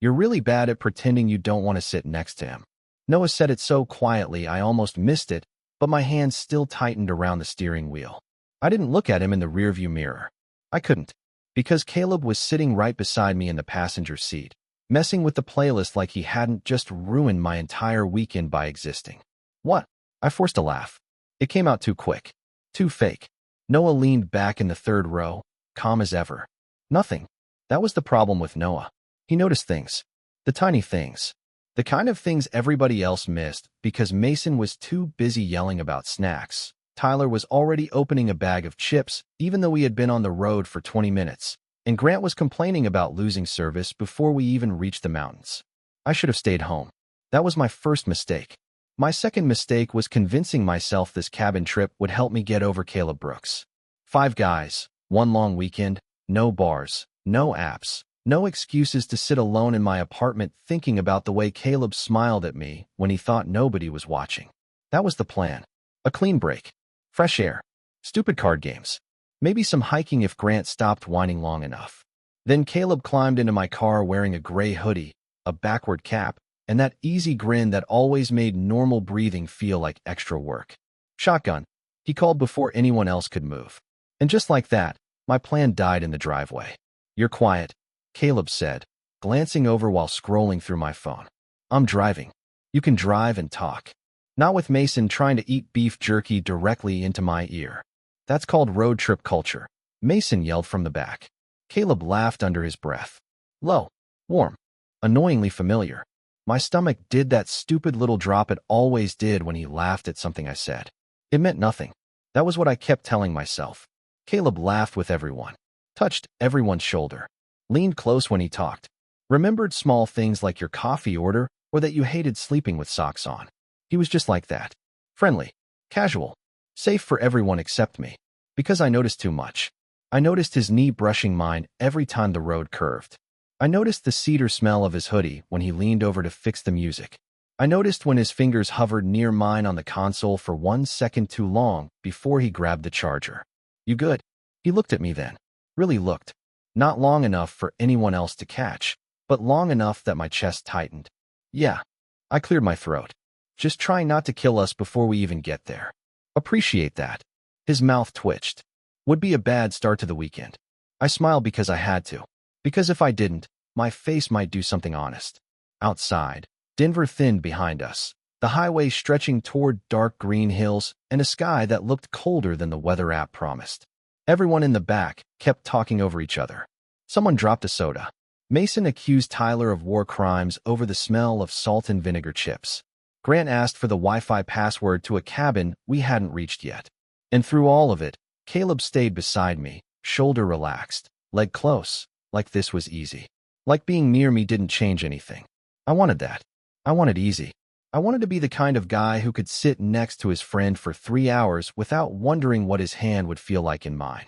You're really bad at pretending you don't want to sit next to him. Noah said it so quietly I almost missed it, but my hands still tightened around the steering wheel. I didn't look at him in the rearview mirror. I couldn't, because Caleb was sitting right beside me in the passenger seat, messing with the playlist like he hadn't just ruined my entire weekend by existing. What? I forced a laugh. It came out too quick. Too fake. Noah leaned back in the third row, calm as ever. Nothing. That was the problem with Noah. He noticed things. The tiny things. The kind of things everybody else missed because Mason was too busy yelling about snacks. Tyler was already opening a bag of chips, even though we had been on the road for 20 minutes, and Grant was complaining about losing service before we even reached the mountains. I should have stayed home. That was my first mistake. My second mistake was convincing myself this cabin trip would help me get over Caleb Brooks. 5 guys, 1 long weekend, no bars, no apps, no excuses to sit alone in my apartment thinking about the way Caleb smiled at me when he thought nobody was watching. That was the plan. A clean break. Fresh air. Stupid card games. Maybe some hiking if Grant stopped whining long enough. Then Caleb climbed into my car wearing a gray hoodie, a backward cap, and that easy grin that always made normal breathing feel like extra work. Shotgun, he called before anyone else could move. And just like that, my plan died in the driveway. You're quiet, Caleb said, glancing over while scrolling through my phone. I'm driving. You can drive and talk. Not with Mason trying to eat beef jerky directly into my ear. That's called road trip culture, Mason yelled from the back. Caleb laughed under his breath. Low, warm, annoyingly familiar. My stomach did that stupid little drop it always did when he laughed at something I said. It meant nothing. That was what I kept telling myself. Caleb laughed with everyone, touched everyone's shoulder, leaned close when he talked, remembered small things like your coffee order or that you hated sleeping with socks on. He was just like that. Friendly, casual, safe for everyone except me. Because I noticed too much. I noticed his knee brushing mine every time the road curved. I noticed the cedar smell of his hoodie when he leaned over to fix the music. I noticed when his fingers hovered near mine on the console for 1 second too long before he grabbed the charger. You good? He looked at me then. Really looked. Not long enough for anyone else to catch, but long enough that my chest tightened. Yeah. I cleared my throat. Just trying not to kill us before we even get there. Appreciate that. His mouth twitched. Would be a bad start to the weekend. I smiled because I had to. Because if I didn't, my face might do something honest. Outside, Denver thinned behind us, the highway stretching toward dark green hills and a sky that looked colder than the weather app promised. Everyone in the back kept talking over each other. Someone dropped a soda. Mason accused Tyler of war crimes over the smell of salt and vinegar chips. Grant asked for the Wi-Fi password to a cabin we hadn't reached yet. And through all of it, Caleb stayed beside me, shoulder relaxed, leg close, like this was easy. Like being near me didn't change anything. I wanted that. I wanted easy. I wanted to be the kind of guy who could sit next to his friend for 3 hours without wondering what his hand would feel like in mine.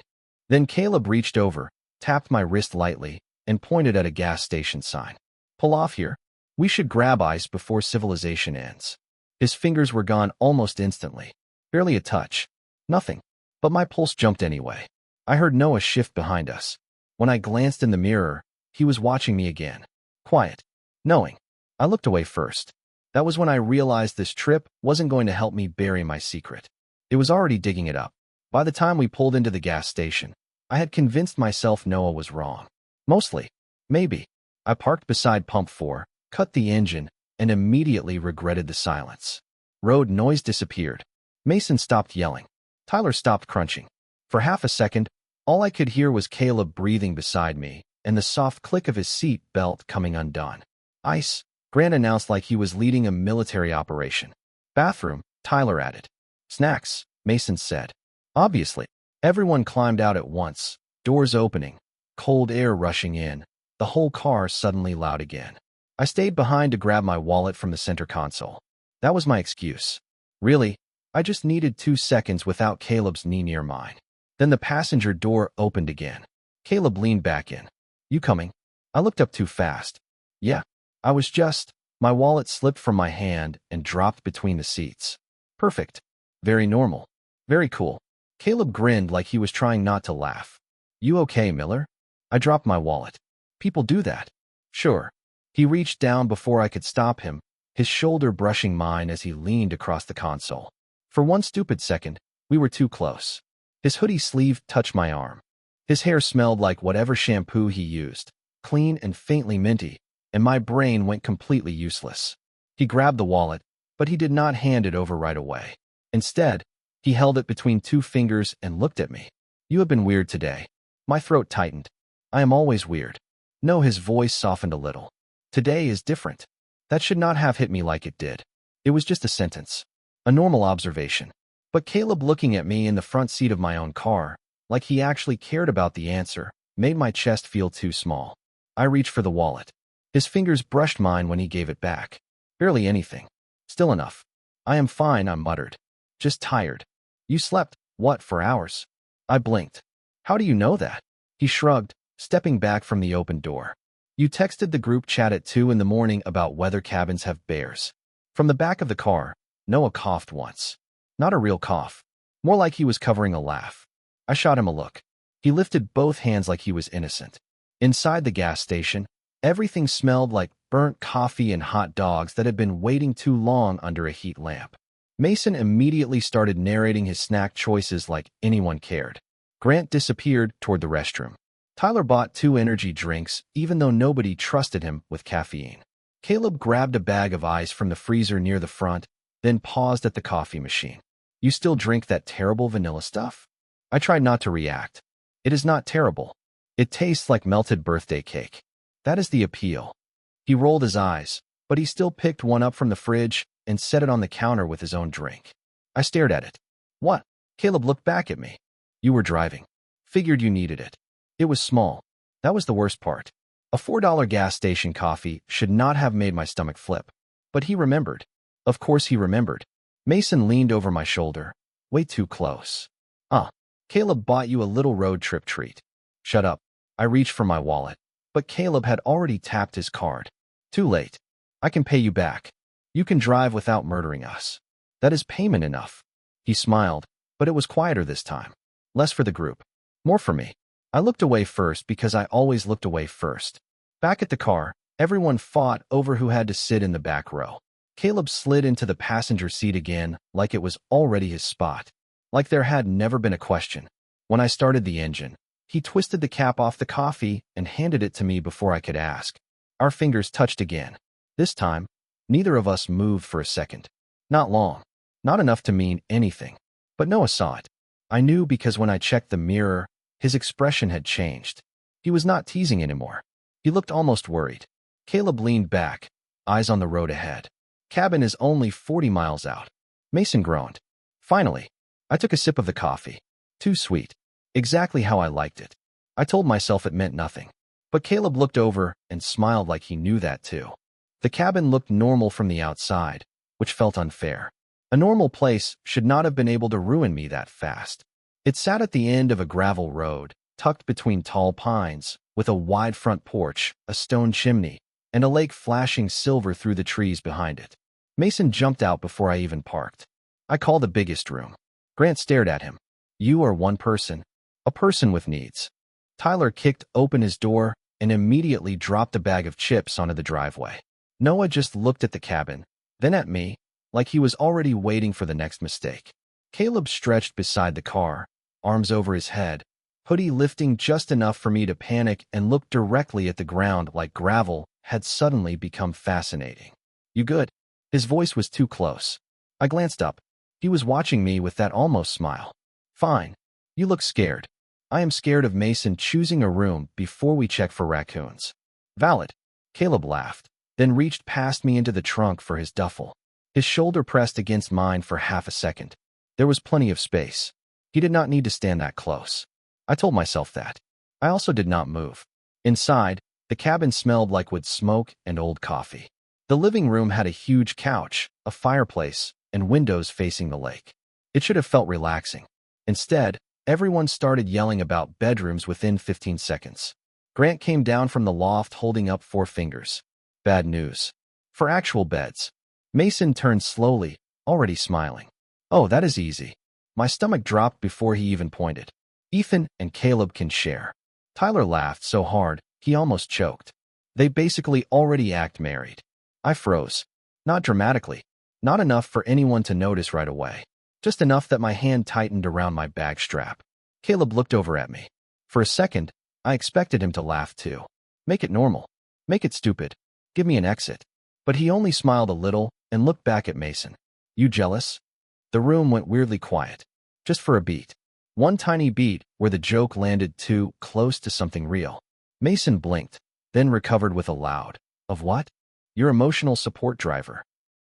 Then Caleb reached over, tapped my wrist lightly, and pointed at a gas station sign. Pull off here. We should grab ice before civilization ends. His fingers were gone almost instantly. Barely a touch. Nothing. But my pulse jumped anyway. I heard Noah shift behind us. When I glanced in the mirror, he was watching me again. Quiet. Knowing. I looked away first. That was when I realized this trip wasn't going to help me bury my secret. It was already digging it up. By the time we pulled into the gas station, I had convinced myself Noah was wrong. Mostly. Maybe. I parked beside pump 4, cut the engine, and immediately regretted the silence. Road noise disappeared. Mason stopped yelling. Tyler stopped crunching. For half a second, all I could hear was Caleb breathing beside me and the soft click of his seat belt coming undone. Ice, Grant announced like he was leading a military operation. Bathroom, Tyler added. Snacks, Mason said. Obviously. Everyone climbed out at once, doors opening, cold air rushing in, the whole car suddenly loud again. I stayed behind to grab my wallet from the center console. That was my excuse. Really, I just needed 2 seconds without Caleb's knee near mine. Then the passenger door opened again. Caleb leaned back in. You coming? I looked up too fast. Yeah. My wallet slipped from my hand and dropped between the seats. Perfect. Very normal. Very cool. Caleb grinned like he was trying not to laugh. You okay, Miller? I dropped my wallet. People do that. Sure. He reached down before I could stop him, his shoulder brushing mine as he leaned across the console. For one stupid second, we were too close. His hoodie sleeve touched my arm. His hair smelled like whatever shampoo he used, clean and faintly minty, and my brain went completely useless. He grabbed the wallet, but he did not hand it over right away. Instead, he held it between two fingers and looked at me. "You have been weird today." My throat tightened. "I am always weird." No, his voice softened a little. "Today is different." That should not have hit me like it did. It was just a sentence. A normal observation. But Caleb looking at me in the front seat of my own car, like he actually cared about the answer, made my chest feel too small. I reached for the wallet. His fingers brushed mine when he gave it back. Barely anything. Still enough. "I am fine," I muttered. "Just tired." "You slept, what, for hours?" I blinked. "How do you know that?" He shrugged, stepping back from the open door. "You texted the group chat at 2 in the morning about whether cabins have bears." From the back of the car, Noah coughed once. Not a real cough. More like he was covering a laugh. I shot him a look. He lifted both hands like he was innocent. Inside the gas station, everything smelled like burnt coffee and hot dogs that had been waiting too long under a heat lamp. Mason immediately started narrating his snack choices like anyone cared. Grant disappeared toward the restroom. Tyler bought 2 energy drinks, even though nobody trusted him with caffeine. Caleb grabbed a bag of ice from the freezer near the front, then paused at the coffee machine. "You still drink that terrible vanilla stuff?" I tried not to react. "It is not terrible. It tastes like melted birthday cake." That is the appeal. He rolled his eyes, but he still picked one up from the fridge and set it on the counter with his own drink. I stared at it. "What?" Caleb looked back at me. "You were driving. Figured you needed it." It was small. That was the worst part. A $4 gas station coffee should not have made my stomach flip. But he remembered. Of course he remembered. Mason leaned over my shoulder. "Way too close." Caleb bought you a little road trip treat." "Shut up." I reached for my wallet, but Caleb had already tapped his card. "Too late. I can pay you back. You can drive without murdering us." "That is payment enough." He smiled, but it was quieter this time. Less for the group. More for me. I looked away first because I always looked away first. Back at the car, everyone fought over who had to sit in the back row. Caleb slid into the passenger seat again like it was already his spot. Like there had never been a question. When I started the engine, he twisted the cap off the coffee and handed it to me before I could ask. Our fingers touched again. This time, neither of us moved for a second. Not long. Not enough to mean anything. But Noah saw it. I knew because when I checked the mirror, his expression had changed. He was not teasing anymore. He looked almost worried. Caleb leaned back, eyes on the road ahead. "Cabin is only 40 miles out." Mason groaned. Finally, I took a sip of the coffee. Too sweet. Exactly how I liked it. I told myself it meant nothing. But Caleb looked over and smiled like he knew that too. The cabin looked normal from the outside, which felt unfair. A normal place should not have been able to ruin me that fast. It sat at the end of a gravel road, tucked between tall pines, with a wide front porch, a stone chimney, and a lake flashing silver through the trees behind it. Mason jumped out before I even parked. I called the biggest room. Grant stared at him. "You are one person. A person with needs." Tyler kicked open his door and immediately dropped a bag of chips onto the driveway. Noah just looked at the cabin, then at me, like he was already waiting for the next mistake. Caleb stretched beside the car, arms over his head, hoodie lifting just enough for me to panic and look directly at the ground like gravel had suddenly become fascinating. "You good?" His voice was too close. I glanced up. He was watching me with that almost smile. "Fine. You look scared." "I am scared of Mason choosing a room before we check for raccoons." "Valid." Caleb laughed, then reached past me into the trunk for his duffel. His shoulder pressed against mine for half a second. There was plenty of space. He did not need to stand that close. I told myself that. I also did not move. Inside, the cabin smelled like wood smoke and old coffee. The living room had a huge couch, a fireplace, and windows facing the lake. It should have felt relaxing. Instead, everyone started yelling about bedrooms within 15 seconds. Grant came down from the loft holding up 4 fingers. "Bad news. For actual beds." Mason turned slowly, already smiling. "Oh, that is easy." My stomach dropped before he even pointed. "Ethan and Caleb can share." Tyler laughed so hard, he almost choked. They basically already act married. I froze. Not dramatically. Not enough for anyone to notice right away. Just enough that my hand tightened around my bag strap. Caleb looked over at me. For a second, I expected him to laugh too. Make it normal. Make it stupid. Give me an exit. But he only smiled a little and looked back at Mason. You jealous? The room went weirdly quiet. Just for a beat. One tiny beat where the joke landed too close to something real. Mason blinked, then recovered with a loud, "Of what?" "Your emotional support driver."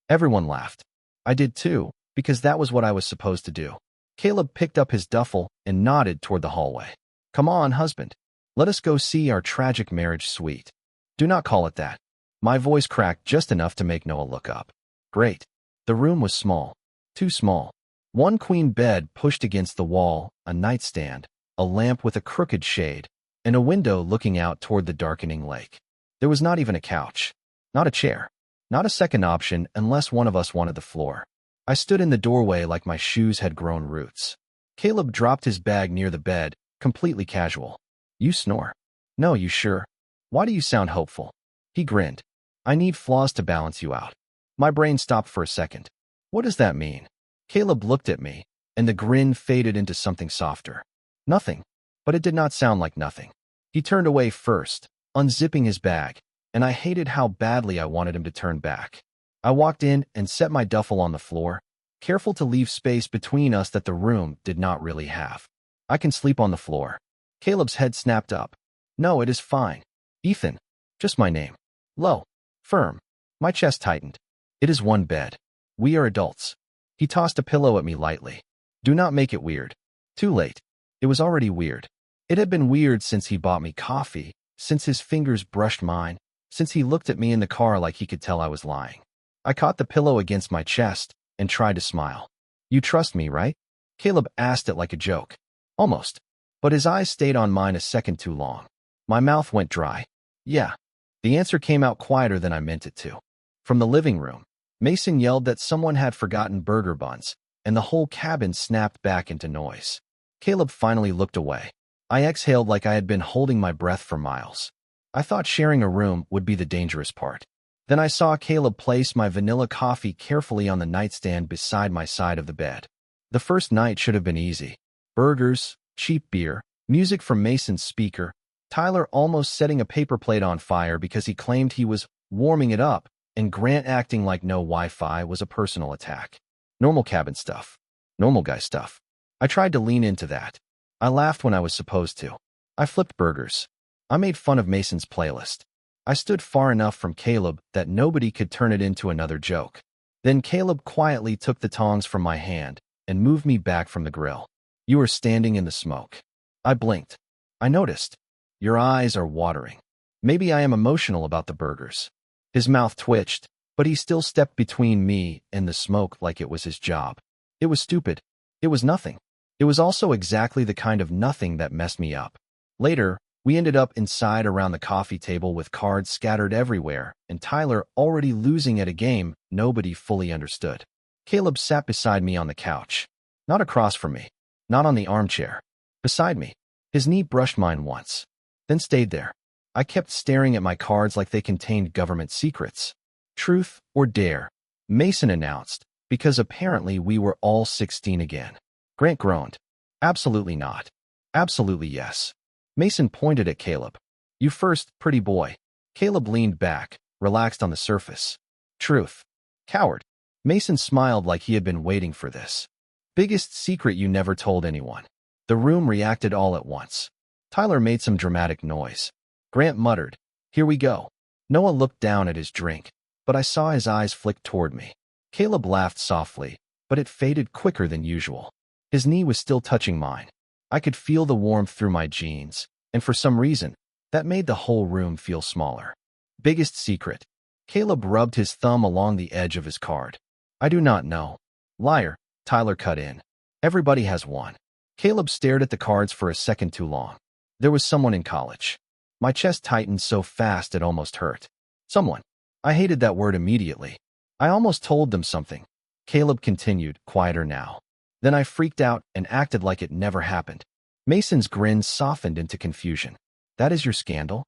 Everyone laughed. I did too, because that was what I was supposed to do. Caleb picked up his duffel and nodded toward the hallway. Come on, husband. Let us go see our tragic marriage suite. Do not call it that. My voice cracked just enough to make Noah look up. Great. The room was small. Too small. One queen bed pushed against the wall, a nightstand, a lamp with a crooked shade, and a window looking out toward the darkening lake. There was not even a couch. Not a chair. Not a second option unless one of us wanted the floor. I stood in the doorway like my shoes had grown roots. Caleb dropped his bag near the bed, completely casual. You snore. No, you sure? Why do you sound hopeful? He grinned. I need flaws to balance you out. My brain stopped for a second. What does that mean? Caleb looked at me, and the grin faded into something softer. Nothing. But it did not sound like nothing. He turned away first, unzipping his bag, and I hated how badly I wanted him to turn back. I walked in and set my duffel on the floor, careful to leave space between us that the room did not really have. I can sleep on the floor. Caleb's head snapped up. No, it is fine. Ethan. Just my name. Low. Firm. My chest tightened. It is one bed. We are adults. He tossed a pillow at me lightly. Do not make it weird. Too late. It was already weird. It had been weird since he bought me coffee, since his fingers brushed mine, since he looked at me in the car like he could tell I was lying. I caught the pillow against my chest and tried to smile. You trust me, right? Caleb asked it like a joke. Almost. But his eyes stayed on mine a second too long. My mouth went dry. Yeah. The answer came out quieter than I meant it to. From the living room, Mason yelled that someone had forgotten burger buns, and the whole cabin snapped back into noise. Caleb finally looked away. I exhaled like I had been holding my breath for miles. I thought sharing a room would be the dangerous part. Then I saw Caleb place my vanilla coffee carefully on the nightstand beside my side of the bed. The first night should have been easy. Burgers, cheap beer, music from Mason's speaker, Tyler almost setting a paper plate on fire because he claimed he was warming it up, and Grant acting like no Wi-Fi was a personal attack. Normal cabin stuff. Normal guy stuff. I tried to lean into that. I laughed when I was supposed to. I flipped burgers. I made fun of Mason's playlist. I stood far enough from Caleb that nobody could turn it into another joke. Then Caleb quietly took the tongs from my hand and moved me back from the grill. You are standing in the smoke. I blinked. I noticed. Your eyes are watering. Maybe I am emotional about the burgers. His mouth twitched, but he still stepped between me and the smoke like it was his job. It was stupid. It was nothing. It was also exactly the kind of nothing that messed me up. Later, we ended up inside around the coffee table with cards scattered everywhere, and Tyler already losing at a game nobody fully understood. Caleb sat beside me on the couch. Not across from me. Not on the armchair. Beside me. His knee brushed mine once. Then stayed there. I kept staring at my cards like they contained government secrets. Truth or dare? Mason announced, because apparently we were all 16 again. Grant groaned. Absolutely not. Absolutely yes. Mason pointed at Caleb. You first, pretty boy. Caleb leaned back, relaxed on the surface. Truth. Coward. Mason smiled like he had been waiting for this. Biggest secret you never told anyone. The room reacted all at once. Tyler made some dramatic noise. Grant muttered, Here we go. Noah looked down at his drink, but I saw his eyes flick toward me. Caleb laughed softly, but it faded quicker than usual. His knee was still touching mine. I could feel the warmth through my jeans, and for some reason, that made the whole room feel smaller. Biggest secret. Caleb rubbed his thumb along the edge of his card. I do not know. Liar, Tyler cut in. Everybody has one. Caleb stared at the cards for a second too long. There was someone in college. My chest tightened so fast it almost hurt. Someone. I hated that word immediately. I almost told them something. Caleb continued, quieter now. Then I freaked out and acted like it never happened. Mason's grin softened into confusion. That is your scandal?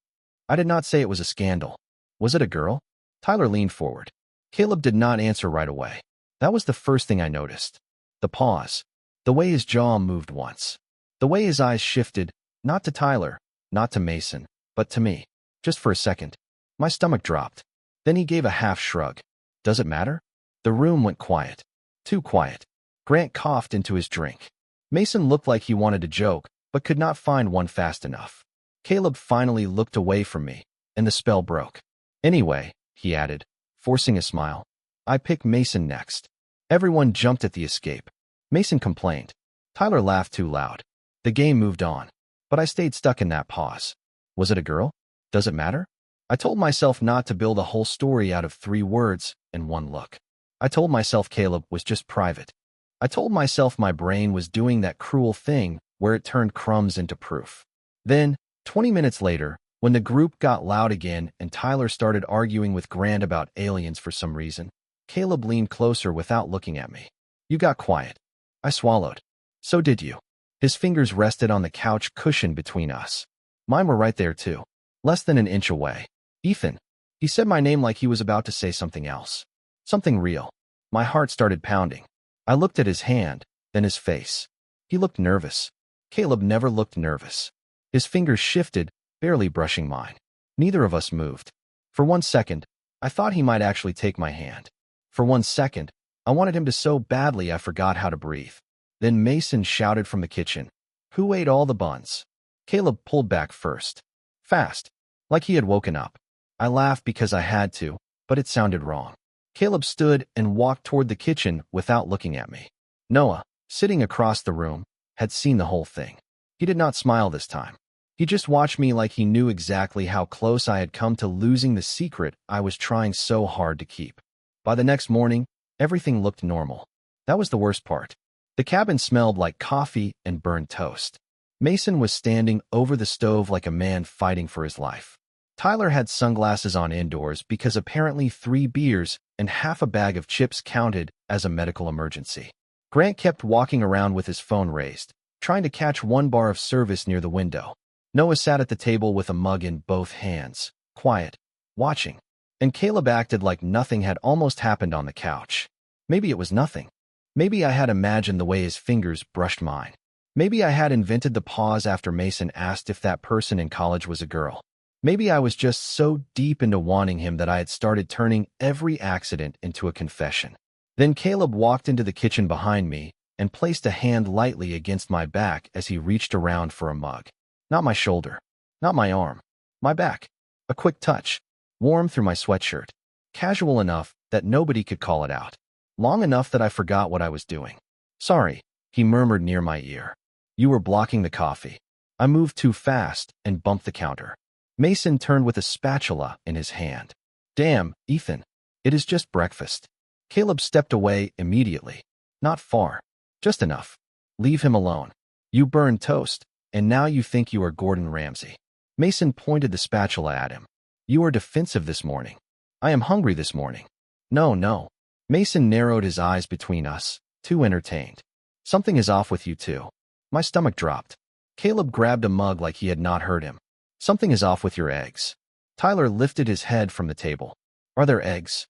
I did not say it was a scandal. Was it a girl? Tyler leaned forward. Caleb did not answer right away. That was the first thing I noticed. The pause. The way his jaw moved once. The way his eyes shifted, not to Tyler, not to Mason, but to me. Just for a second. My stomach dropped. Then he gave a half shrug. Does it matter? The room went quiet. Too quiet. Grant coughed into his drink. Mason looked like he wanted to joke, but could not find one fast enough. Caleb finally looked away from me, and the spell broke. Anyway, he added, forcing a smile, I pick Mason next. Everyone jumped at the escape. Mason complained. Tyler laughed too loud. The game moved on, but I stayed stuck in that pause. Was it a girl? Does it matter? I told myself not to build a whole story out of 3 words and 1 look. I told myself Caleb was just private. I told myself my brain was doing that cruel thing where it turned crumbs into proof. Then, 20 minutes later, when the group got loud again and Tyler started arguing with Grant about aliens for some reason, Caleb leaned closer without looking at me. You got quiet. I swallowed. So did you. His fingers rested on the couch cushion between us. Mine were right there too, less than an inch away. Ethan. He said my name like he was about to say something else. Something real. My heart started pounding. I looked at his hand, then his face. He looked nervous. Caleb never looked nervous. His fingers shifted, barely brushing mine. Neither of us moved. For 1 second, I thought he might actually take my hand. For 1 second, I wanted him to so badly I forgot how to breathe. Then Mason shouted from the kitchen, Who ate all the buns? Caleb pulled back first. Fast. Like he had woken up. I laughed because I had to, but it sounded wrong. Caleb stood and walked toward the kitchen without looking at me. Noah, sitting across the room, had seen the whole thing. He did not smile this time. He just watched me like he knew exactly how close I had come to losing the secret I was trying so hard to keep. By the next morning, everything looked normal. That was the worst part. The cabin smelled like coffee and burned toast. Mason was standing over the stove like a man fighting for his life. Tyler had sunglasses on indoors because apparently 3 beers and half a bag of chips counted as a medical emergency. Grant kept walking around with his phone raised, trying to catch 1 bar of service near the window. Noah sat at the table with a mug in both hands, quiet, watching. And Caleb acted like nothing had almost happened on the couch. Maybe it was nothing. Maybe I had imagined the way his fingers brushed mine. Maybe I had invented the pause after Mason asked if that person in college was a girl. Maybe I was just so deep into wanting him that I had started turning every accident into a confession. Then Caleb walked into the kitchen behind me and placed a hand lightly against my back as he reached around for a mug. Not my shoulder. Not my arm. My back. A quick touch. Warm through my sweatshirt. Casual enough that nobody could call it out. Long enough that I forgot what I was doing. Sorry, he murmured near my ear. You were blocking the coffee. I moved too fast and bumped the counter. Mason turned with a spatula in his hand. Damn, Ethan. It is just breakfast. Caleb stepped away immediately. Not far. Just enough. Leave him alone. You burned toast, and now you think you are Gordon Ramsay. Mason pointed the spatula at him. You are defensive this morning. I am hungry this morning. No. Mason narrowed his eyes between us, too entertained. Something is off with you too. My stomach dropped. Caleb grabbed a mug like he had not heard him. Something is off with your eggs. Tyler lifted his head from the table. Are there eggs?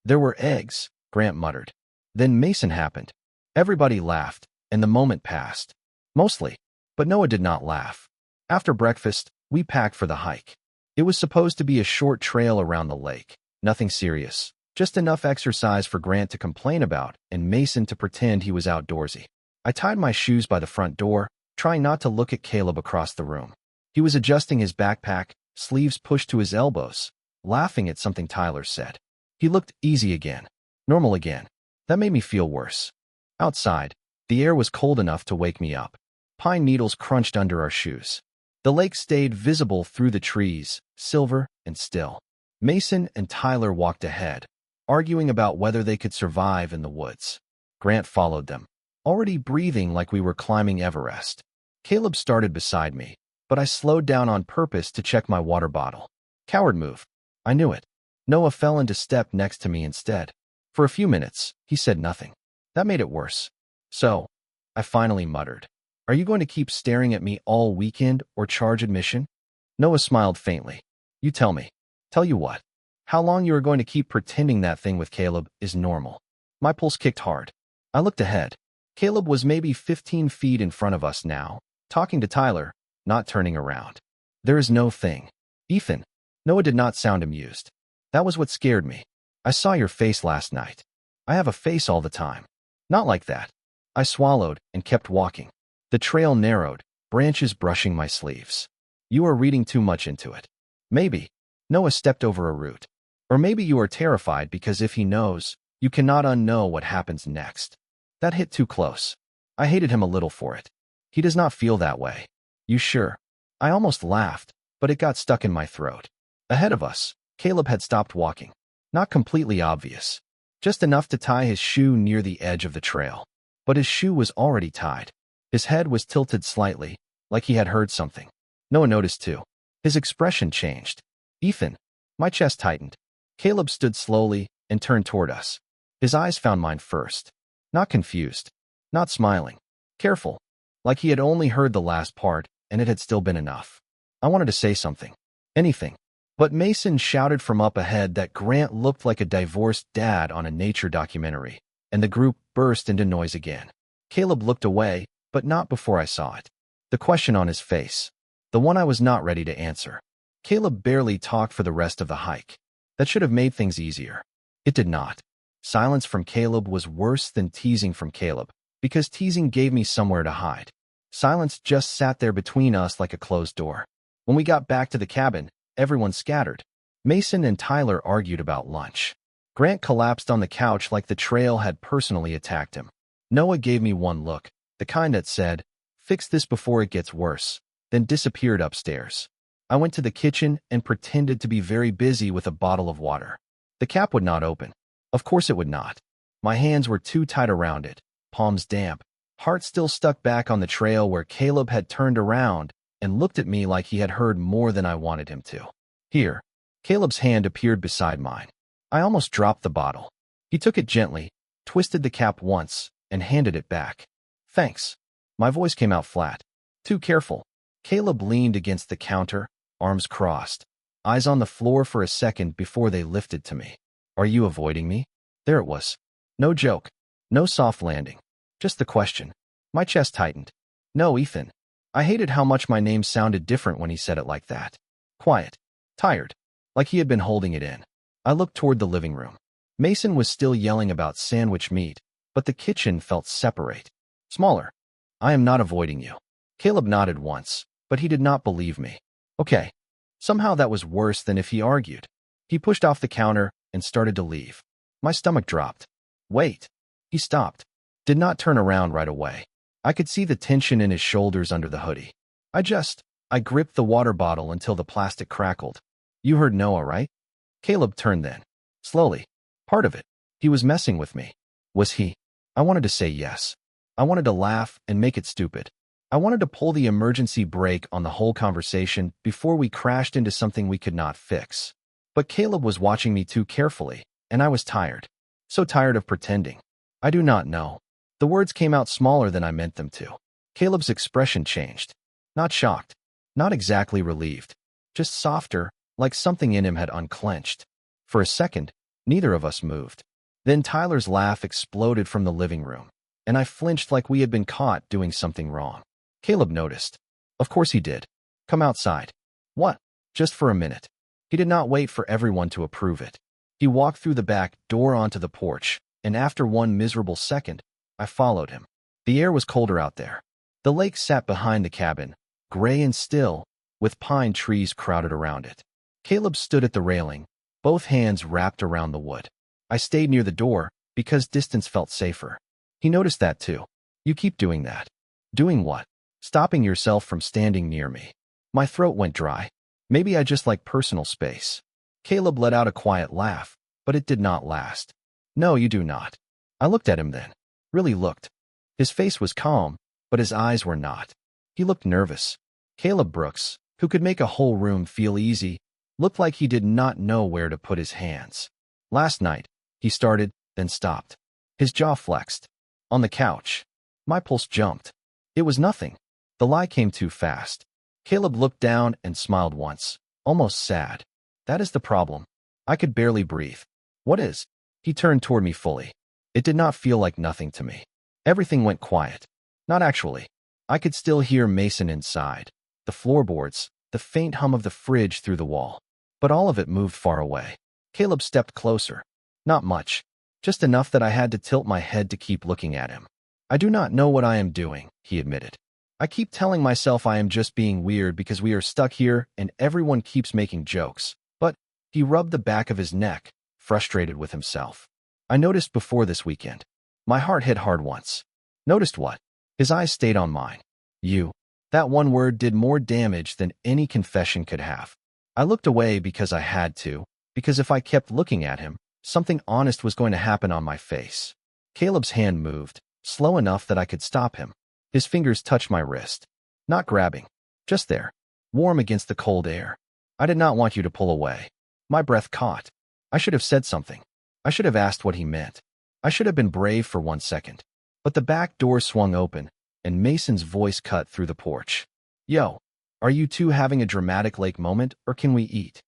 There were eggs, Grant muttered. Then Mason happened. Everybody laughed, and the moment passed. Mostly. But Noah did not laugh. After breakfast, we packed for the hike. It was supposed to be a short trail around the lake. Nothing serious. Just enough exercise for Grant to complain about and Mason to pretend he was outdoorsy. I tied my shoes by the front door, trying not to look at Caleb across the room. He was adjusting his backpack, sleeves pushed to his elbows, laughing at something Tyler said. He looked easy again, normal again. That made me feel worse. Outside, the air was cold enough to wake me up. Pine needles crunched under our shoes. The lake stayed visible through the trees, silver and still. Mason and Tyler walked ahead, arguing about whether they could survive in the woods. Grant followed them, already breathing like we were climbing Everest. Caleb started beside me, but I slowed down on purpose to check my water bottle. Coward move. I knew it. Noah fell into step next to me instead. For a few minutes, he said nothing. That made it worse. So, I finally muttered, Are you going to keep staring at me all weekend or charge admission? Noah smiled faintly. You tell me. Tell you what. How long you are going to keep pretending that thing with Caleb is normal. My pulse kicked hard. I looked ahead. Caleb was maybe 15 feet in front of us now, talking to Tyler, not turning around. There is no thing. Ethan. Noah did not sound amused. That was what scared me. I saw your face last night. I have a face all the time. Not like that. I swallowed and kept walking. The trail narrowed, branches brushing my sleeves. You are reading too much into it. Maybe. Noah stepped over a root. Or maybe you are terrified because if he knows, you cannot unknow what happens next. That hit too close. I hated him a little for it. He does not feel that way. You sure? I almost laughed, but it got stuck in my throat. Ahead of us, Caleb had stopped walking. Not completely obvious. Just enough to tie his shoe near the edge of the trail. But his shoe was already tied. His head was tilted slightly, like he had heard something. Noah noticed too. His expression changed. Ethan. My chest tightened. Caleb stood slowly and turned toward us. His eyes found mine first. Not confused. Not smiling. Careful. Like he had only heard the last part, and it had still been enough. I wanted to say something. Anything. But Mason shouted from up ahead that Grant looked like a divorced dad on a nature documentary, and the group burst into noise again. Caleb looked away, but not before I saw it. The question on his face. The one I was not ready to answer. Caleb barely talked for the rest of the hike. That should have made things easier. It did not. Silence from Caleb was worse than teasing from Caleb, because teasing gave me somewhere to hide. Silence just sat there between us like a closed door. When we got back to the cabin, everyone scattered. Mason and Tyler argued about lunch. Grant collapsed on the couch like the trail had personally attacked him. Noah gave me one look, the kind that said, "Fix this before it gets worse," then disappeared upstairs. I went to the kitchen and pretended to be very busy with a bottle of water. The cap would not open. Of course it would not. My hands were too tight around it, palms damp, heart still stuck back on the trail where Caleb had turned around and looked at me like he had heard more than I wanted him to. Here. Caleb's hand appeared beside mine. I almost dropped the bottle. He took it gently, twisted the cap once, and handed it back. Thanks. My voice came out flat. Too careful. Caleb leaned against the counter, arms crossed, eyes on the floor for a second before they lifted to me. Are you avoiding me? There it was. No joke. No soft landing. Just the question. My chest tightened. No, Ethan. I hated how much my name sounded different when he said it like that. Quiet. Tired. Like he had been holding it in. I looked toward the living room. Mason was still yelling about sandwich meat, but the kitchen felt separate. Smaller. I am not avoiding you. Caleb nodded once, but he did not believe me. Okay. Somehow that was worse than if he argued. He pushed off the counter and started to leave. My stomach dropped. Wait. He stopped. Did not turn around right away. I could see the tension in his shoulders under the hoodie. I gripped the water bottle until the plastic crackled. You heard Noah, right? Caleb turned then. Slowly. Part of it. He was messing with me. Was he? I wanted to say yes. I wanted to laugh and make it stupid. I wanted to pull the emergency brake on the whole conversation before we crashed into something we could not fix. But Caleb was watching me too carefully, and I was tired. So tired of pretending. I do not know. The words came out smaller than I meant them to. Caleb's expression changed. Not shocked. Not exactly relieved. Just softer, like something in him had unclenched. For a second, neither of us moved. Then Tyler's laugh exploded from the living room, and I flinched like we had been caught doing something wrong. Caleb noticed. Of course he did. Come outside. What? Just for a minute. He did not wait for everyone to approve it. He walked through the back door onto the porch, and after one miserable second, I followed him. The air was colder out there. The lake sat behind the cabin, gray and still, with pine trees crowded around it. Caleb stood at the railing, both hands wrapped around the wood. I stayed near the door because distance felt safer. He noticed that too. You keep doing that. Doing what? Stopping yourself from standing near me. My throat went dry. Maybe I just like personal space. Caleb let out a quiet laugh, but it did not last. No, you do not. I looked at him then. Really looked. His face was calm, but his eyes were not. He looked nervous. Caleb Brooks, who could make a whole room feel easy, looked like he did not know where to put his hands. Last night, he started, then stopped. His jaw flexed. On the couch. My pulse jumped. It was nothing. The lie came too fast. Caleb looked down and smiled once, almost sad. That is the problem. I could barely breathe. What is? He turned toward me fully. It did not feel like nothing to me. Everything went quiet. Not actually. I could still hear Mason inside, the floorboards, the faint hum of the fridge through the wall. But all of it moved far away. Caleb stepped closer. Not much. Just enough that I had to tilt my head to keep looking at him. I do not know what I am doing, he admitted. I keep telling myself I am just being weird because we are stuck here and everyone keeps making jokes. But he rubbed the back of his neck, frustrated with himself. I noticed before this weekend. My heart hit hard once. Noticed what? His eyes stayed on mine. You. That one word did more damage than any confession could have. I looked away because I had to, because if I kept looking at him, something honest was going to happen on my face. Caleb's hand moved, slow enough that I could stop him. His fingers touched my wrist. Not grabbing. Just there. Warm against the cold air. I did not want you to pull away. My breath caught. I should have said something. I should have asked what he meant. I should have been brave for 1 second. But the back door swung open, and Mason's voice cut through the porch. Yo, are you two having a dramatic lake moment, or can we eat?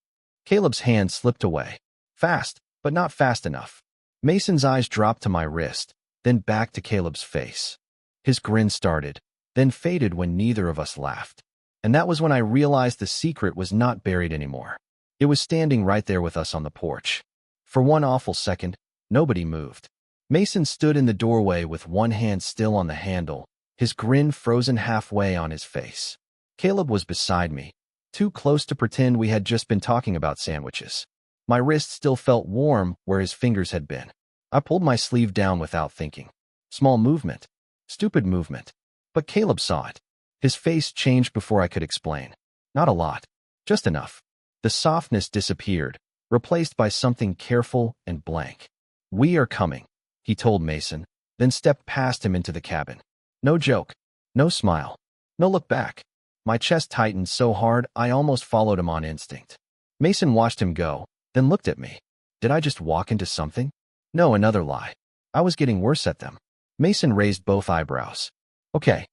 Caleb's hand slipped away. Fast, but not fast enough. Mason's eyes dropped to my wrist, then back to Caleb's face. His grin started, then faded when neither of us laughed. And that was when I realized the secret was not buried anymore. It was standing right there with us on the porch. For one awful second, nobody moved. Mason stood in the doorway with one hand still on the handle, his grin frozen halfway on his face. Caleb was beside me, too close to pretend we had just been talking about sandwiches. My wrist still felt warm where his fingers had been. I pulled my sleeve down without thinking. Small movement. Stupid movement. But Caleb saw it. His face changed before I could explain. Not a lot. Just enough. The softness disappeared, replaced by something careful and blank. We are coming, he told Mason, then stepped past him into the cabin. No joke. No smile. No look back. My chest tightened so hard I almost followed him on instinct. Mason watched him go, then looked at me. Did I just walk into something? No, another lie. I was getting worse at them. Mason raised both eyebrows. Okay.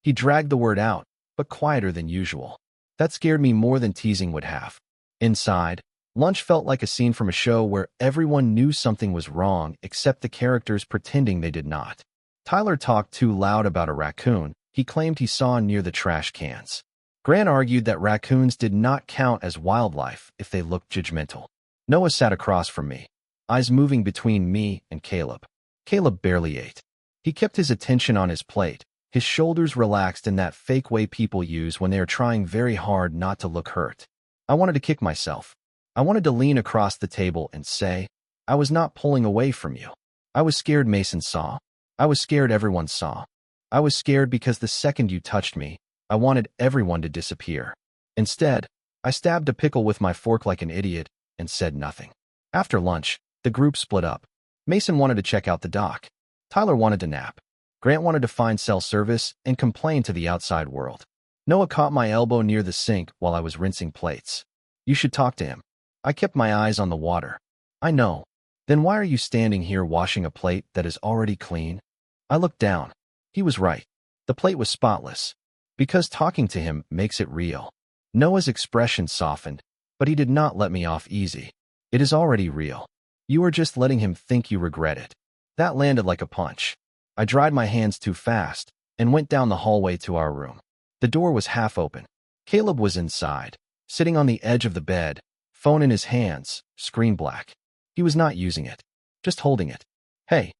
He dragged the word out, but quieter than usual. That scared me more than teasing would have. Inside, lunch felt like a scene from a show where everyone knew something was wrong except the characters pretending they did not. Tyler talked too loud about a raccoon he claimed he saw near the trash cans. Grant argued that raccoons did not count as wildlife if they looked judgmental. Noah sat across from me, eyes moving between me and Caleb. Caleb barely ate. He kept his attention on his plate, his shoulders relaxed in that fake way people use when they are trying very hard not to look hurt. I wanted to kick myself. I wanted to lean across the table and say, I was not pulling away from you. I was scared Mason saw. I was scared everyone saw. I was scared because the second you touched me, I wanted everyone to disappear. Instead, I stabbed a pickle with my fork like an idiot and said nothing. After lunch, the group split up. Mason wanted to check out the dock. Tyler wanted to nap. Grant wanted to find cell service and complain to the outside world. Noah caught my elbow near the sink while I was rinsing plates. You should talk to him. I kept my eyes on the water. I know. Then why are you standing here washing a plate that is already clean? I looked down. He was right. The plate was spotless. Because talking to him makes it real. Noah's expression softened, but he did not let me off easy. It is already real. You are just letting him think you regret it. That landed like a punch. I dried my hands too fast and went down the hallway to our room. The door was half open. Caleb was inside, sitting on the edge of the bed, phone in his hands, screen black. He was not using it, just holding it. Hey.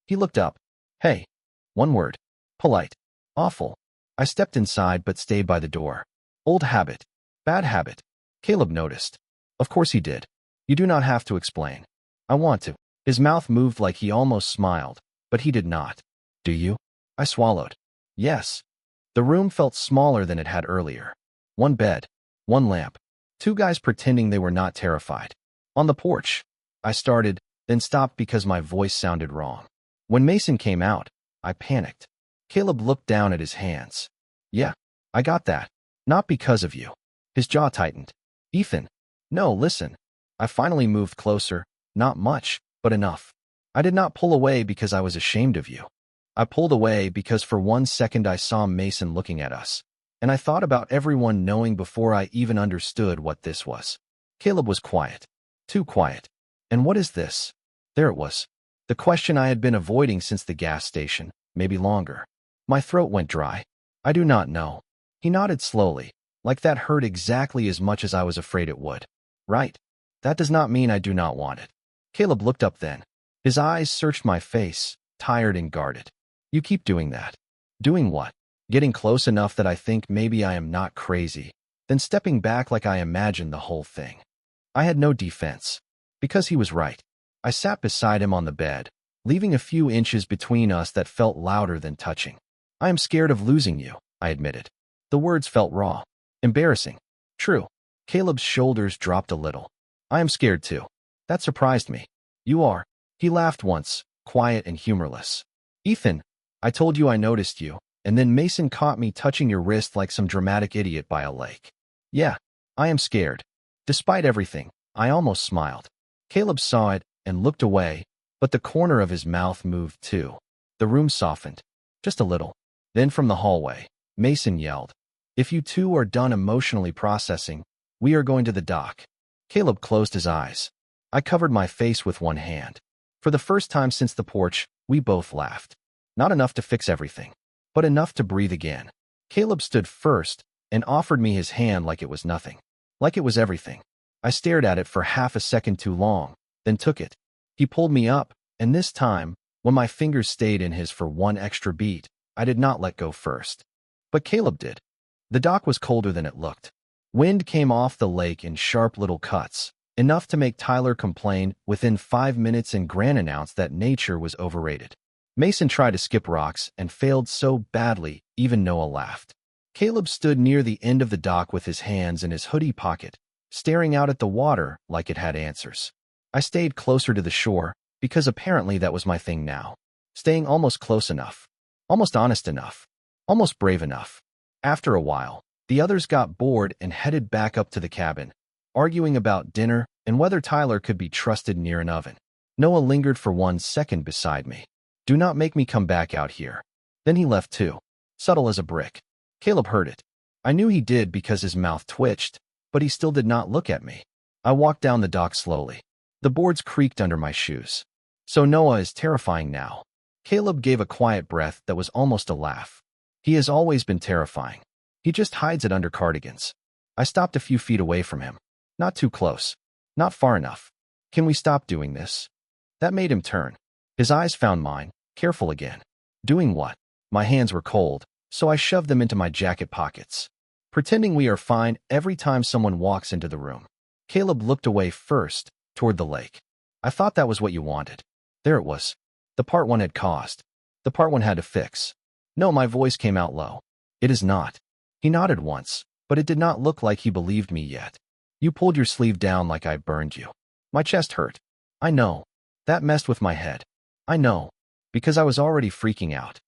He looked up. Hey. One word. Polite. Awful. I stepped inside but stayed by the door. Old habit. Bad habit. Caleb noticed. Of course he did. You do not have to explain. I want to. His mouth moved like he almost smiled, but he did not. Do you? I swallowed. Yes. The room felt smaller than it had earlier. One bed. One lamp. Two guys pretending they were not terrified. On the porch. I started, then stopped because my voice sounded wrong. When Mason came out, I panicked. Caleb looked down at his hands. Yeah, I got that. Not because of you. His jaw tightened. Ethan. No, listen. I finally moved closer. Not much, but enough. I did not pull away because I was ashamed of you. I pulled away because for 1 second I saw Mason looking at us, and I thought about everyone knowing before I even understood what this was. Caleb was quiet. Too quiet. And what is this? There it was. The question I had been avoiding since the gas station, maybe longer. My throat went dry. I do not know. He nodded slowly, like that hurt exactly as much as I was afraid it would. Right. That does not mean I do not want it. Caleb looked up then. His eyes searched my face, tired and guarded. You keep doing that. Doing what? Getting close enough that I think maybe I am not crazy, then stepping back like I imagined the whole thing. I had no defense. Because he was right. I sat beside him on the bed, leaving a few inches between us that felt louder than touching. I am scared of losing you, I admitted. The words felt raw. Embarrassing. True. Caleb's shoulders dropped a little. I am scared too. That surprised me. You are. He laughed once, quiet and humorless. Ethan, I told you I noticed you, and then Mason caught me touching your wrist like some dramatic idiot by a lake. Yeah, I am scared. Despite everything, I almost smiled. Caleb saw it and looked away, but the corner of his mouth moved too. The room softened. Just a little. Then from the hallway, Mason yelled, If you two are done emotionally processing, we are going to the dock. Caleb closed his eyes. I covered my face with one hand. For the first time since the porch, we both laughed. Not enough to fix everything, but enough to breathe again. Caleb stood first and offered me his hand like it was nothing. Like it was everything. I stared at it for half a second too long, then took it. He pulled me up, and this time, when my fingers stayed in his for one extra beat, I did not let go first. But Caleb did. The dock was colder than it looked. Wind came off the lake in sharp little cuts, enough to make Tyler complain within 5 minutes, and Grant announced that nature was overrated. Mason tried to skip rocks and failed so badly, even Noah laughed. Caleb stood near the end of the dock with his hands in his hoodie pocket, staring out at the water like it had answers. I stayed closer to the shore, because apparently that was my thing now. Staying almost close enough. Almost honest enough. Almost brave enough. After a while, the others got bored and headed back up to the cabin, arguing about dinner and whether Tyler could be trusted near an oven. Noah lingered for 1 second beside me. Do not make me come back out here. Then he left too. Subtle as a brick. Caleb heard it. I knew he did because his mouth twitched, but he still did not look at me. I walked down the dock slowly. The boards creaked under my shoes. So Noah is terrifying now. Caleb gave a quiet breath that was almost a laugh. He has always been terrifying. He just hides it under cardigans. I stopped a few feet away from him. Not too close. Not far enough. Can we stop doing this? That made him turn. His eyes found mine, careful again. Doing what? My hands were cold, so I shoved them into my jacket pockets. Pretending we are fine every time someone walks into the room. Caleb looked away first, toward the lake. I thought that was what you wanted. There it was. The part one had caused. The part one had to fix. No, my voice came out low. It is not. He nodded once, but it did not look like he believed me yet. You pulled your sleeve down like I burned you. My chest hurt. I know. That messed with my head. I know. Because I was already freaking out.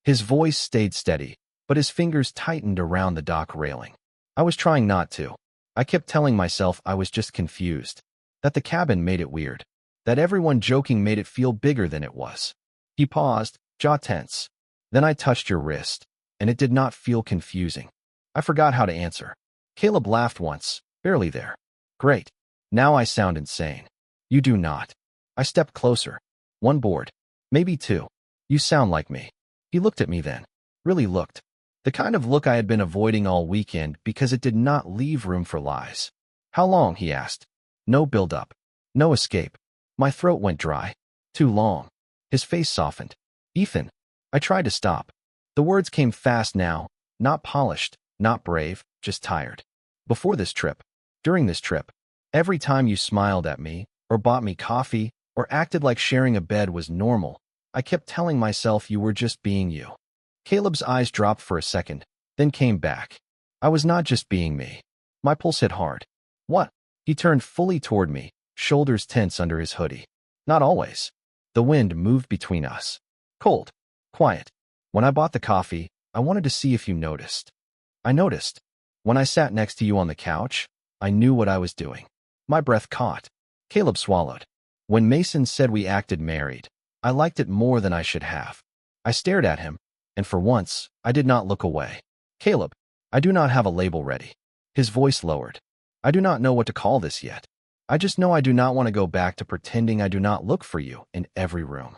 His voice stayed steady, but his fingers tightened around the dock railing. I was trying not to. I kept telling myself I was just confused. That the cabin made it weird. That everyone joking made it feel bigger than it was. He paused, jaw tense. Then I touched your wrist, and it did not feel confusing. I forgot how to answer. Caleb laughed once, barely there. Great. Now I sound insane. You do not. I stepped closer. 1 board. Maybe 2. You sound like me. He looked at me then. Really looked. The kind of look I had been avoiding all weekend because it did not leave room for lies. How long? He asked. No build-up. No escape. My throat went dry. Too long. His face softened. Ethan. I tried to stop. The words came fast now, not polished, not brave, just tired. Before this trip. During this trip. Every time you smiled at me, or bought me coffee, or acted like sharing a bed was normal, I kept telling myself you were just being you. Caleb's eyes dropped for a second, then came back. I was not just being me. My pulse hit hard. What? He turned fully toward me, shoulders tense under his hoodie. Not always. The wind moved between us. Cold. Quiet. When I bought the coffee, I wanted to see if you noticed. I noticed. When I sat next to you on the couch, I knew what I was doing. My breath caught. Caleb swallowed. When Mason said we acted married, I liked it more than I should have. I stared at him, and for once, I did not look away. Caleb, I do not have a label ready. His voice lowered. I do not know what to call this yet. I just know I do not want to go back to pretending I do not look for you in every room.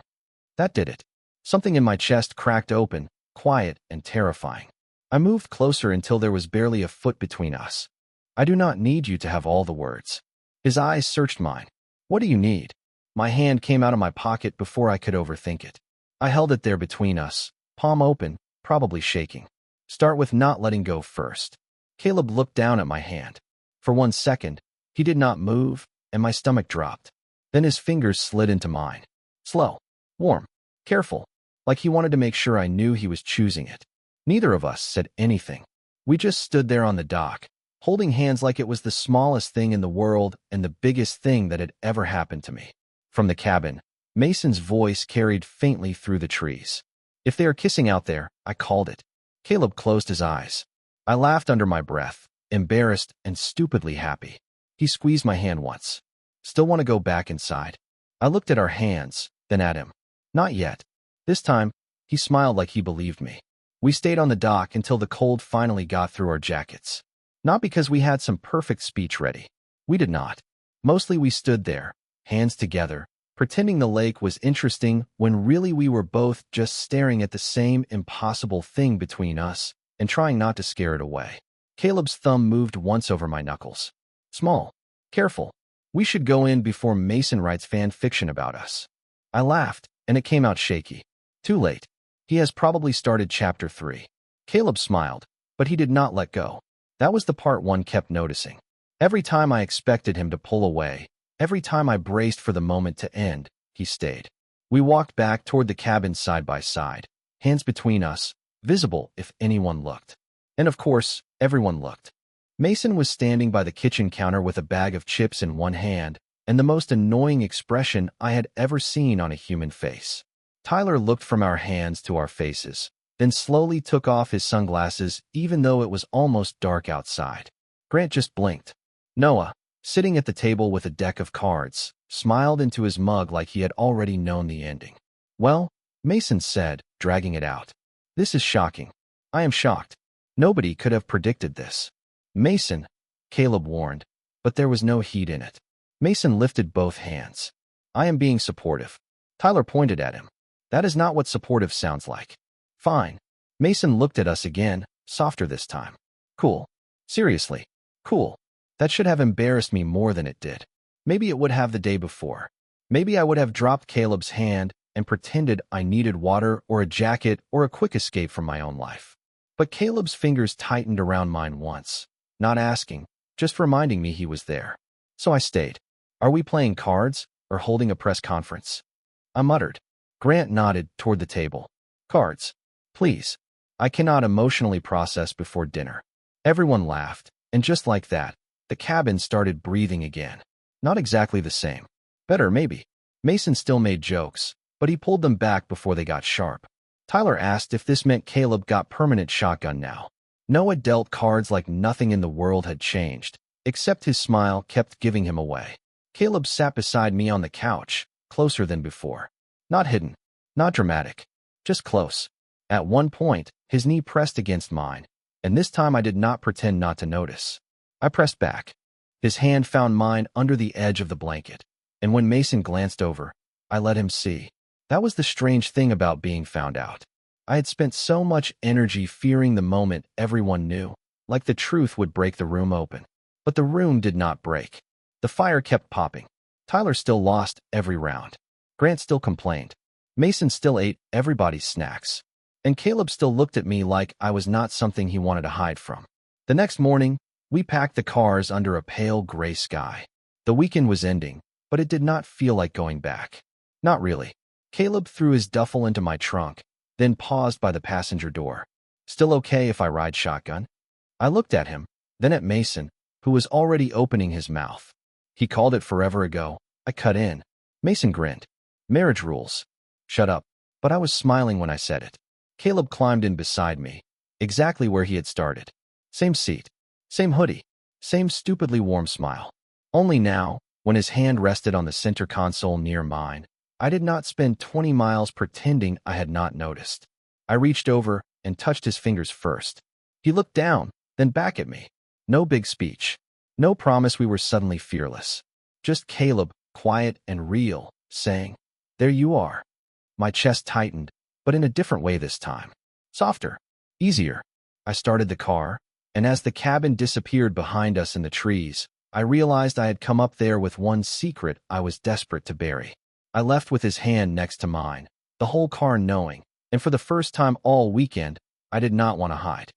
That did it. Something in my chest cracked open, quiet and terrifying. I moved closer until there was barely a foot between us. I do not need you to have all the words. His eyes searched mine. What do you need? My hand came out of my pocket before I could overthink it. I held it there between us, palm open, probably shaking. Start with not letting go first. Caleb looked down at my hand. For 1 second, he did not move, and my stomach dropped. Then his fingers slid into mine. Slow, warm, careful, like he wanted to make sure I knew he was choosing it. Neither of us said anything. We just stood there on the dock, holding hands like it was the smallest thing in the world and the biggest thing that had ever happened to me. From the cabin, Mason's voice carried faintly through the trees. If they are kissing out there, I called it. Caleb closed his eyes. I laughed under my breath, embarrassed and stupidly happy. He squeezed my hand once. Still want to go back inside? I looked at our hands, then at him. Not yet. This time, he smiled like he believed me. We stayed on the dock until the cold finally got through our jackets. Not because we had some perfect speech ready. We did not. Mostly we stood there, hands together, pretending the lake was interesting when really we were both just staring at the same impossible thing between us and trying not to scare it away. Caleb's thumb moved once over my knuckles. Small. Careful. We should go in before Mason writes fan fiction about us. I laughed, and it came out shaky. Too late. He has probably started chapter 3. Caleb smiled, but he did not let go. That was the part one kept noticing. Every time I expected him to pull away, every time I braced for the moment to end, he stayed. We walked back toward the cabin side by side, hands between us, visible if anyone looked. And of course, everyone looked. Mason was standing by the kitchen counter with a bag of chips in one hand and the most annoying expression I had ever seen on a human face. Tyler looked from our hands to our faces, then slowly took off his sunglasses even though it was almost dark outside. Grant just blinked. Noah, sitting at the table with a deck of cards, smiled into his mug like he had already known the ending. Well, Mason said, dragging it out. This is shocking. I am shocked. Nobody could have predicted this. Mason, Caleb warned, but there was no heat in it. Mason lifted both hands. I am being supportive. Tyler pointed at him. That is not what supportive sounds like. Fine. Mason looked at us again, softer this time. Cool. Seriously. Cool. That should have embarrassed me more than it did. Maybe it would have the day before. Maybe I would have dropped Caleb's hand and pretended I needed water or a jacket or a quick escape from my own life. But Caleb's fingers tightened around mine once, not asking, just reminding me he was there. So I stayed. Are we playing cards or holding a press conference? I muttered. Grant nodded toward the table. Cards. Please. I cannot emotionally process before dinner. Everyone laughed, and just like that, the cabin started breathing again. Not exactly the same. Better, maybe. Mason still made jokes, but he pulled them back before they got sharp. Tyler asked if this meant Caleb got permanent shotgun now. Noah dealt cards like nothing in the world had changed, except his smile kept giving him away. Caleb sat beside me on the couch, closer than before. Not hidden, not dramatic, just close. At one point, his knee pressed against mine, and this time I did not pretend not to notice. I pressed back. His hand found mine under the edge of the blanket, and when Mason glanced over, I let him see. That was the strange thing about being found out. I had spent so much energy fearing the moment everyone knew, like the truth would break the room open. But the room did not break. The fire kept popping. Tyler still lost every round. Grant still complained. Mason still ate everybody's snacks. And Caleb still looked at me like I was not something he wanted to hide from. The next morning, we packed the cars under a pale gray sky. The weekend was ending, but it did not feel like going back. Not really. Caleb threw his duffel into my trunk, then paused by the passenger door. Still okay if I ride shotgun? I looked at him, then at Mason, who was already opening his mouth. He called it forever ago. I cut in. Mason grinned. Marriage rules. Shut up. But I was smiling when I said it. Caleb climbed in beside me, exactly where he had started. Same seat. Same hoodie. Same stupidly warm smile. Only now, when his hand rested on the center console near mine, I did not spend 20 miles pretending I had not noticed. I reached over and touched his fingers first. He looked down, then back at me. No big speech. No promise we were suddenly fearless. Just Caleb, quiet and real, saying, "There you are." My chest tightened, but in a different way this time. Softer. Easier. I started the car, and as the cabin disappeared behind us in the trees, I realized I had come up there with one secret I was desperate to bury. I left with his hand next to mine, the whole car knowing, and for the first time all weekend, I did not want to hide.